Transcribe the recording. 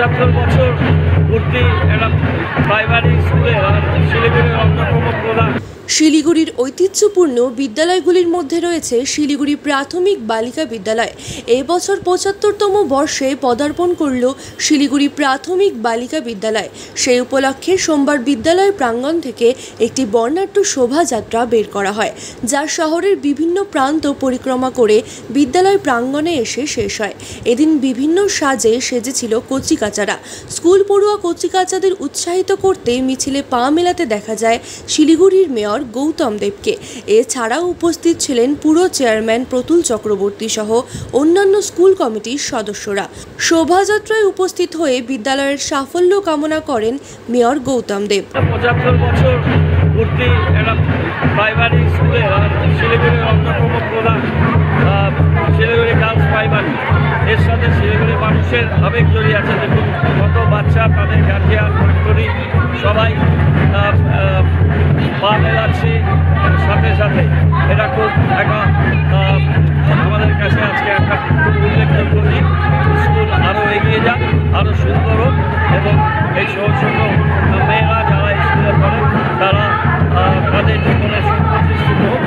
75 বছর পূর্তি একটা প্রাইমারি স্কুলে শিলিগুড়ির অন্যতম প্রধান। শিলিগুড়ির ঐতিহ্যপূর্ণ বিদ্যালয়গুলির মধ্যে রয়েছে শিলিগুড়ি প্রাথমিক বালিকা বিদ্যালয়। এবছর ৭৫তম বর্ষে পদার্পণ করল শিলিগুড়ি প্রাথমিক বালিকা বিদ্যালয়। সেই উপলক্ষে সোমবার বিদ্যালয় প্রাঙ্গণ থেকে একটি বর্ণাঢ্য শোভাযাত্রা বের করা হয়, যা শহরের বিভিন্ন প্রান্ত পরিক্রমা করে বিদ্যালয় প্রাঙ্গণে এসে শেষ হয়। এদিন বিভিন্ন সাজে সেজেছিল কচিকাচারা। স্কুল পড়ুয়া কচিকাচাদের উৎসাহিত করতে মিছিলে পা মেলাতে দেখা যায় শিলিগুড়ির মেয়র গৌতম দেবকে। এছাড়াও উপস্থিত ছিলেন পুরো চেয়ারম্যান প্রতুল চক্রবর্তী সহ অন্যান্য স্কুল কমিটির সদস্যরা। শোভাযাত্রায় উপস্থিত হয়ে বিদ্যালয়ের সাফল্য কামনা করেন মেয়র গৌতম দেব। ৭৫ বছর পূর্তি একটা প্রাইমারি স্কুলে শিলিগুড়ির অন্যতম প্রধান শিলিগুড়ি গার্লস প্রাইমারি, এর সাথে শিলিগুড়ি মানুষের আবেগ জড়িয়ে আছে। দেখুন কত বাচ্চা, তাদের গার্জিয়ান ফ্যাক্টরি সবাই পা মেলাচ্ছি সাথে সাথে। এটা খুব একটা আমাদের কাছে আজকে একটা খুব উল্লেখযোগ্য দিক। স্কুল আরও এগিয়ে যাক, আরও সুন্দর হোক এবং এই ছোট ছোট মেয়েরা যারা স্কুলে পড়ে তারা তাদের জীবনে সুপ্রতিষ্ঠিত হোক।